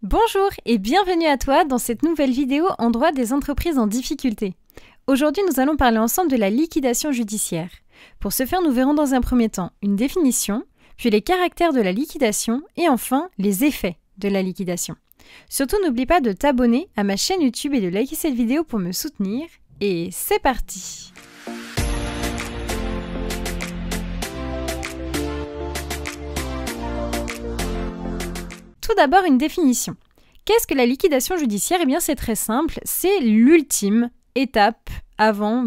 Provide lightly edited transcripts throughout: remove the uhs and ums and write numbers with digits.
Bonjour et bienvenue à toi dans cette nouvelle vidéo en droit des entreprises en difficulté. Aujourd'hui, nous allons parler ensemble de la liquidation judiciaire. Pour ce faire, nous verrons dans un premier temps une définition, puis les caractères de la liquidation et enfin les effets de la liquidation. Surtout, n'oublie pas de t'abonner à ma chaîne YouTube et de liker cette vidéo pour me soutenir. Et c'est parti! Tout d'abord, une définition. Qu'est-ce que la liquidation judiciaire? Eh bien, c'est très simple, c'est l'ultime étape avant,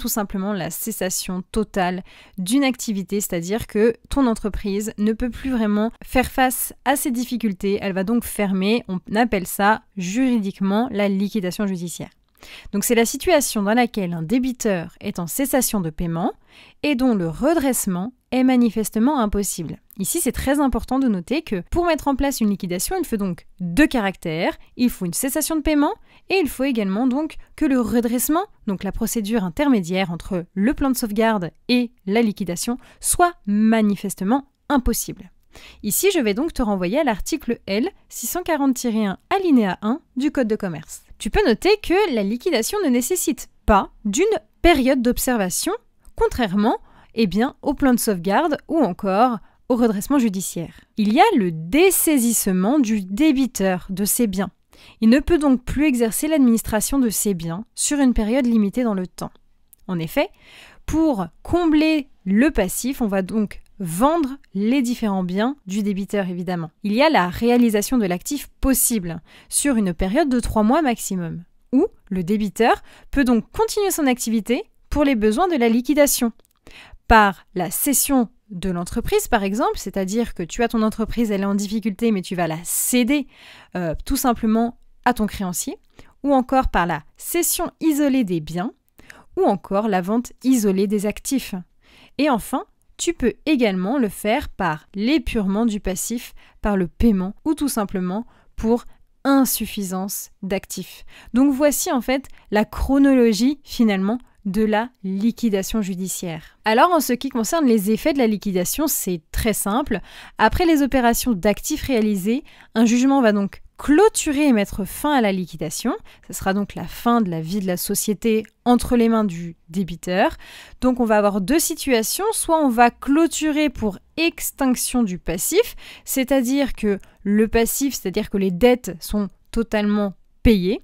tout simplement la cessation totale d'une activité, c'est-à-dire que ton entreprise ne peut plus vraiment faire face à ses difficultés, elle va donc fermer, on appelle ça juridiquement la liquidation judiciaire. Donc c'est la situation dans laquelle un débiteur est en cessation de paiement et dont le redressement est manifestement impossible. Ici, c'est très important de noter que pour mettre en place une liquidation, il faut donc deux caractères. Il faut une cessation de paiement et il faut également donc que le redressement, donc la procédure intermédiaire entre le plan de sauvegarde et la liquidation, soit manifestement impossible. Ici, je vais donc te renvoyer à l'article L 640-1 alinéa 1 du Code de commerce. Tu peux noter que la liquidation ne nécessite pas d'une période d'observation, contrairement au plan de sauvegarde ou encore au redressement judiciaire. Il y a le dessaisissement du débiteur de ses biens. Il ne peut donc plus exercer l'administration de ses biens sur une période limitée dans le temps. En effet, pour combler le passif, on va donc vendre les différents biens du débiteur, évidemment. Il y a la réalisation de l'actif possible sur une période de 3 mois maximum, où le débiteur peut donc continuer son activité pour les besoins de la liquidation. Par la cession de l'entreprise, par exemple, c'est-à-dire que tu as ton entreprise, elle est en difficulté, mais tu vas la céder tout simplement à ton créancier, ou encore par la cession isolée des biens, ou encore la vente isolée des actifs. Et enfin, tu peux également le faire par l'épurement du passif, par le paiement, ou tout simplement pour insuffisance d'actifs. Donc voici en fait la chronologie finalement de la liquidation judiciaire. Alors en ce qui concerne les effets de la liquidation, c'est très simple. Après les opérations d'actifs réalisées, un jugement va donc clôturer et mettre fin à la liquidation. Ce sera donc la fin de la vie de la société entre les mains du débiteur. Donc on va avoir deux situations. Soit on va clôturer pour extinction du passif, c'est-à-dire que le passif, c'est-à-dire que les dettes sont totalement payées.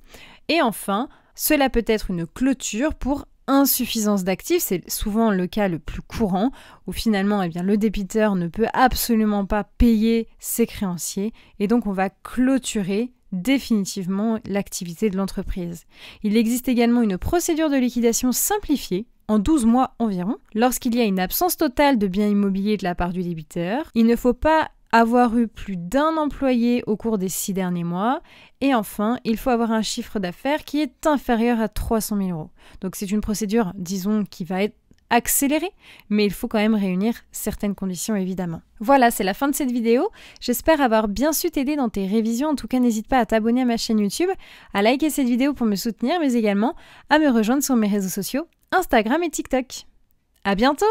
Et enfin, cela peut être une clôture pour insuffisance d'actifs, c'est souvent le cas le plus courant, où finalement le débiteur ne peut absolument pas payer ses créanciers, et donc on va clôturer définitivement l'activité de l'entreprise. Il existe également une procédure de liquidation simplifiée, en 12 mois environ, lorsqu'il y a une absence totale de biens immobiliers de la part du débiteur. Il ne faut pas avoir eu plus d'un employé au cours des 6 derniers mois. Et enfin, il faut avoir un chiffre d'affaires qui est inférieur à 300 000 €. Donc c'est une procédure, disons, qui va être accélérée, mais il faut quand même réunir certaines conditions, évidemment. Voilà, c'est la fin de cette vidéo. J'espère avoir bien su t'aider dans tes révisions. En tout cas, n'hésite pas à t'abonner à ma chaîne YouTube, à liker cette vidéo pour me soutenir, mais également à me rejoindre sur mes réseaux sociaux, Instagram et TikTok. À bientôt!